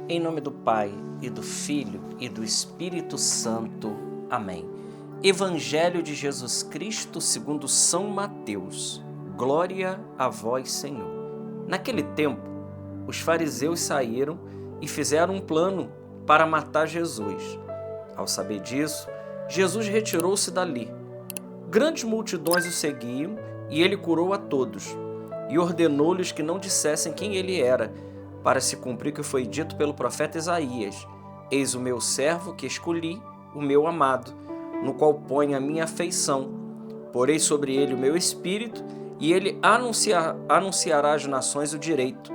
Em nome do Pai, e do Filho, e do Espírito Santo. Amém. Evangelho de Jesus Cristo segundo São Mateus. Glória a vós, Senhor. Naquele tempo, os fariseus saíram e fizeram um plano para matar Jesus. Ao saber disso, Jesus retirou-se dali. Grandes multidões o seguiam e ele curou a todos, e ordenou-lhes que não dissessem quem ele era, para se cumprir o que foi dito pelo profeta Isaías: Eis o meu servo que escolhi, o meu amado, no qual ponho a minha afeição. Porei sobre ele o meu espírito, e ele anunciará às nações o direito.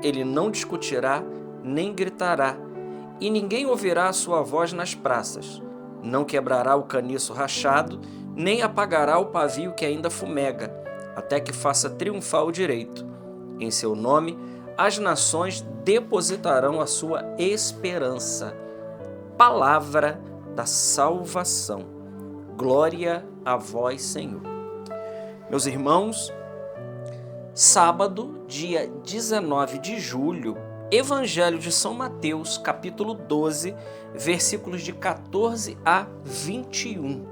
Ele não discutirá, nem gritará, e ninguém ouvirá a sua voz nas praças. Não quebrará o caniço rachado, nem apagará o pavio que ainda fumega, até que faça triunfar o direito. Em seu nome, as nações depositarão a sua esperança. Palavra da salvação. Glória a vós, Senhor. Meus irmãos, sábado, dia 19 de julho, Evangelho de São Mateus, capítulo 12, versículos de 14 a 21.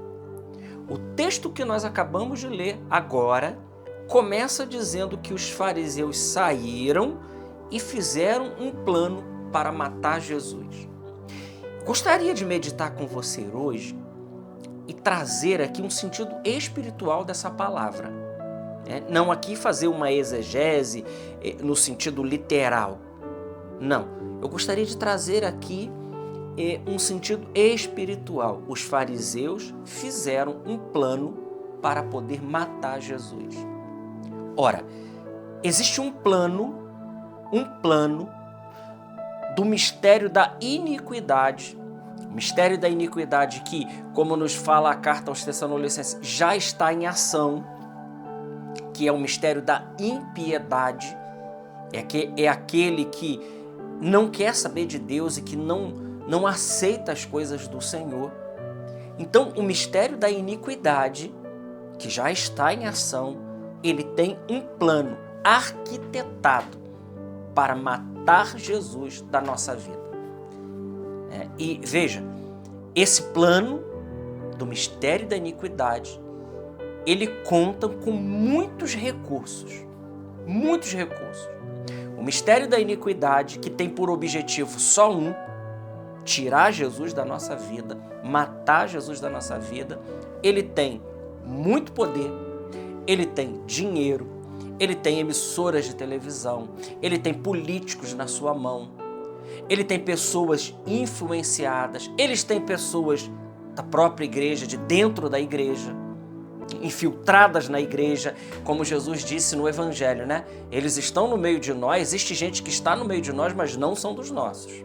O texto que nós acabamos de ler agora começa dizendo que os fariseus saíram e fizeram um plano para matar Jesus. Gostaria de meditar com você hoje e trazer aqui um sentido espiritual dessa palavra. Não aqui fazer uma exegese no sentido literal. Não, eu gostaria de trazer aqui um sentido espiritual. Os fariseus fizeram um plano para poder matar Jesus. Ora, existe um plano do mistério da iniquidade. O mistério da iniquidade que, como nos fala a carta aos Tessalonicenses, já está em ação, que é o mistério da impiedade, é aquele que não quer saber de Deus e que não aceita as coisas do Senhor. Então, o mistério da iniquidade, que já está em ação, ele tem um plano arquitetado para matar Jesus da nossa vida. E veja, esse plano do mistério da iniquidade, ele conta com muitos recursos. O mistério da iniquidade, que tem por objetivo só um: tirar Jesus da nossa vida, matar Jesus da nossa vida, ele tem muito poder, ele tem dinheiro, ele tem emissoras de televisão, ele tem políticos na sua mão, ele tem pessoas influenciadas, eles têm pessoas da própria igreja, de dentro da igreja, infiltradas na igreja, como Jesus disse no Evangelho, né? Eles estão no meio de nós, existe gente que está no meio de nós, mas não são dos nossos.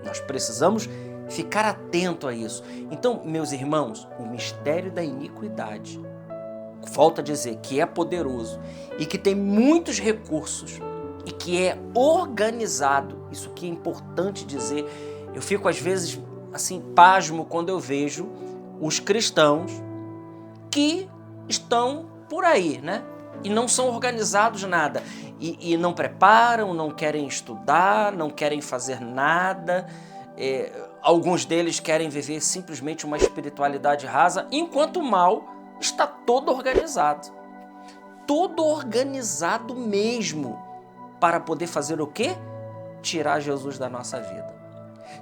Nós precisamos ficar atento a isso. Então, meus irmãos, o mistério da iniquidade, volto a dizer, que é poderoso e que tem muitos recursos e que é organizado. Isso que é importante dizer. Eu fico às vezes assim pasmo quando eu vejo os cristãos que estão por aí, né? E não são organizados nada. E não preparam, não querem estudar, não querem fazer nada. Alguns deles querem viver simplesmente uma espiritualidade rasa, enquanto o mal está todo organizado. Todo organizado mesmo. Para poder fazer o quê? Tirar Jesus da nossa vida.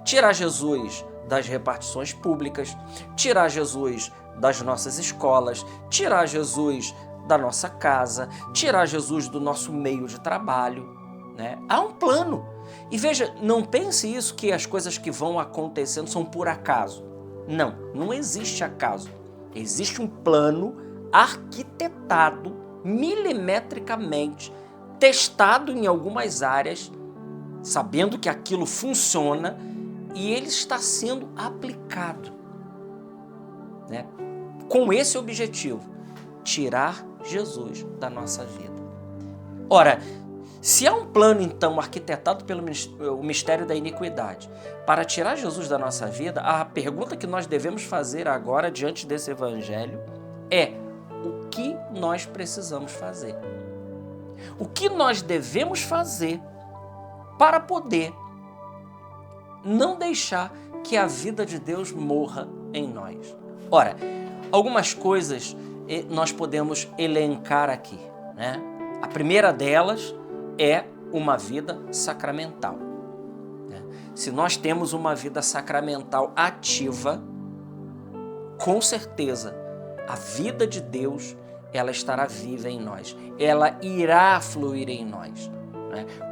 Tirar Jesus das repartições públicas, tirar Jesus das nossas escolas, tirar Jesus da nossa casa, tirar Jesus do nosso meio de trabalho, né? Há um plano. E veja, não pense isso que as coisas que vão acontecendo são por acaso. Não existe acaso. Existe um plano arquitetado milimetricamente, testado em algumas áreas, sabendo que aquilo funciona e ele está sendo aplicado, né? Com esse objetivo, tirar Jesus da nossa vida. Ora, se há um plano então arquitetado pelo mistério da iniquidade para tirar Jesus da nossa vida, a pergunta que nós devemos fazer agora diante desse evangelho é: o que nós precisamos fazer? O que nós devemos fazer para poder não deixar que a vida de Deus morra em nós. Ora, algumas coisas nós podemos elencar aqui, né? A primeira delas é uma vida sacramental. Se nós temos uma vida sacramental ativa, com certeza a vida de Deus ela estará viva em nós, ela irá fluir em nós.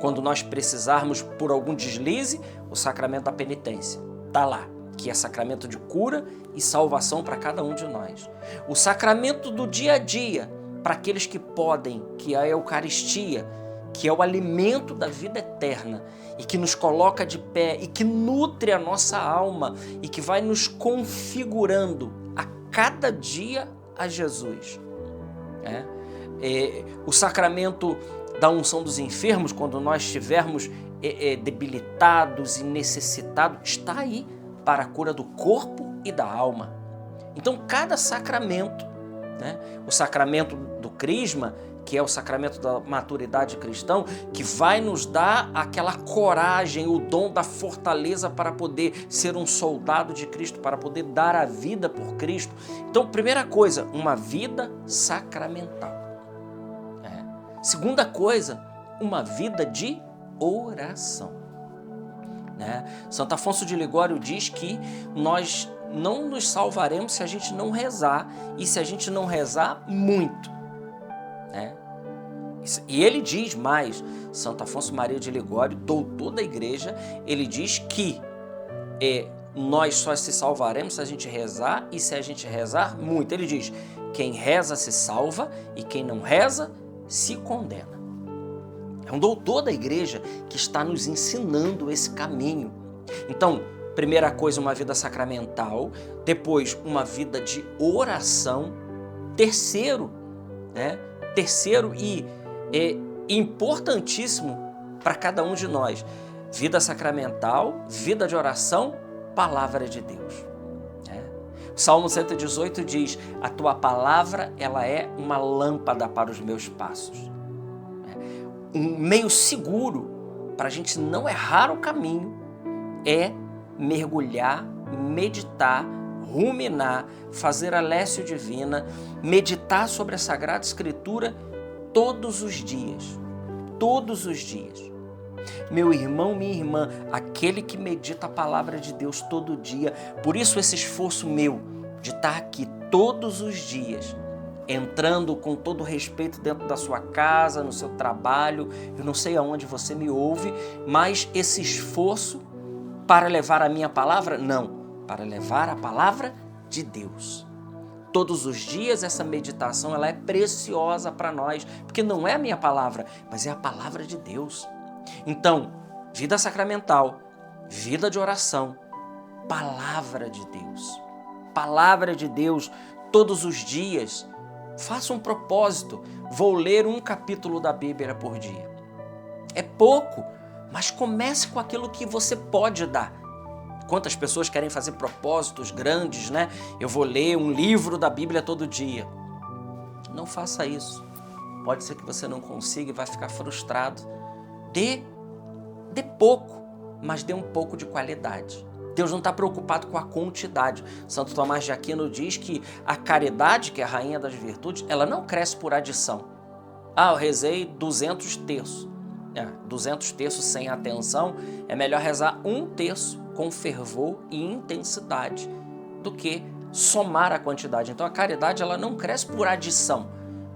Quando nós precisarmos por algum deslize, o sacramento da penitência está lá, que é sacramento de cura e salvação para cada um de nós. O sacramento do dia a dia, para aqueles que podem, que é a Eucaristia, que é o alimento da vida eterna e que nos coloca de pé e que nutre a nossa alma e que vai nos configurando a cada dia a Jesus. O sacramento da unção dos enfermos, quando nós estivermos debilitados e necessitados, está aí para a cura do corpo e da alma. Então, cada sacramento, o sacramento do crisma, que é o sacramento da maturidade cristã, que vai nos dar aquela coragem, o dom da fortaleza para poder ser um soldado de Cristo, para poder dar a vida por Cristo. Então, primeira coisa, uma vida sacramental. Segunda coisa, uma vida de oração. Santo Afonso de Ligório diz que nós não nos salvaremos se a gente não rezar, e se a gente não rezar, muito. E ele diz mais, Santo Afonso Maria de Ligório, doutor da igreja, ele diz que nós só se salvaremos se a gente rezar, e se a gente rezar, muito. Ele diz, quem reza se salva e quem não reza se condena. É um doutor da igreja que está nos ensinando esse caminho. Então, primeira coisa, uma vida sacramental, depois uma vida de oração, terceiro e importantíssimo para cada um de nós, vida sacramental, vida de oração, palavra de Deus. O Salmo 118 diz, a tua palavra ela é uma lâmpada para os meus passos. Um meio seguro para a gente não errar o caminho é mergulhar, meditar, ruminar, fazer a lécio divina, meditar sobre a Sagrada Escritura todos os dias. Todos os dias. Meu irmão, minha irmã, aquele que medita a palavra de Deus todo dia, por isso esse esforço meu de estar aqui todos os dias, entrando com todo respeito dentro da sua casa, no seu trabalho, eu não sei aonde você me ouve, mas esse esforço para levar a minha palavra, não, para levar a palavra de Deus. Todos os dias essa meditação ela é preciosa para nós, porque não é a minha palavra, mas é a palavra de Deus. Então, vida sacramental, vida de oração, palavra de Deus. Palavra de Deus todos os dias. Faça um propósito, vou ler um capítulo da Bíblia por dia. É pouco, mas comece com aquilo que você pode dar. Quantas pessoas querem fazer propósitos grandes, né? Eu vou ler um livro da Bíblia todo dia. Não faça isso. Pode ser que você não consiga e vai ficar frustrado. Dê pouco, mas dê um pouco de qualidade. Deus não está preocupado com a quantidade. Santo Tomás de Aquino diz que a caridade, que é a rainha das virtudes, ela não cresce por adição. Eu rezei 200 terços. 200 terços sem atenção, é melhor rezar um terço com fervor e intensidade do que somar a quantidade. Então a caridade ela não cresce por adição,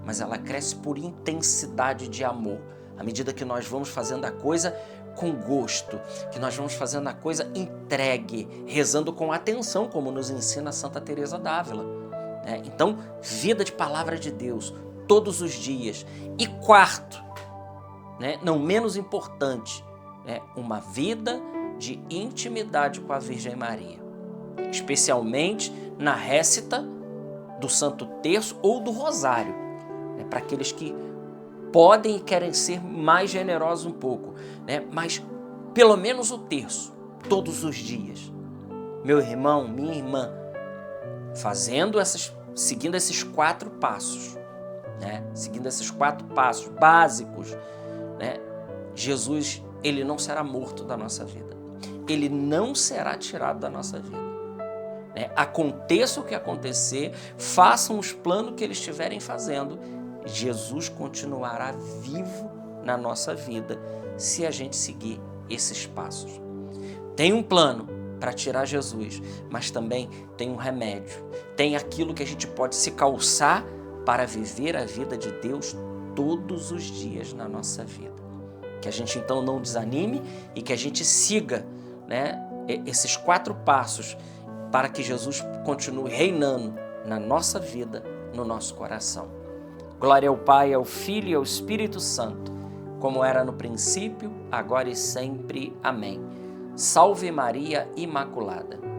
mas ela cresce por intensidade de amor. À medida que nós vamos fazendo a coisa com gosto, que nós vamos fazendo a coisa entregue, rezando com atenção, como nos ensina Santa Teresa d'Ávila. Então, vida de palavra de Deus, todos os dias. E quarto, não menos importante, uma vida de intimidade com a Virgem Maria, especialmente na récita do Santo Terço ou do Rosário, para aqueles que podem e querem ser mais generosos um pouco, mas pelo menos o terço, todos os dias. Meu irmão, minha irmã, seguindo esses 4 passos, seguindo esses 4 passos básicos, Jesus, ele não será morto da nossa vida. ele não será tirado da nossa vida. Aconteça o que acontecer, façam os planos que eles estiverem fazendo, Jesus continuará vivo na nossa vida se a gente seguir esses passos. Tem um plano para tirar Jesus, mas também tem um remédio, tem aquilo que a gente pode se calçar para viver a vida de Deus todos os dias na nossa vida. Que a gente então não desanime e que a gente siga, esses 4 passos para que Jesus continue reinando na nossa vida, no nosso coração. Glória ao Pai, ao Filho e ao Espírito Santo, como era no princípio, agora e sempre. Amém. Salve Maria Imaculada.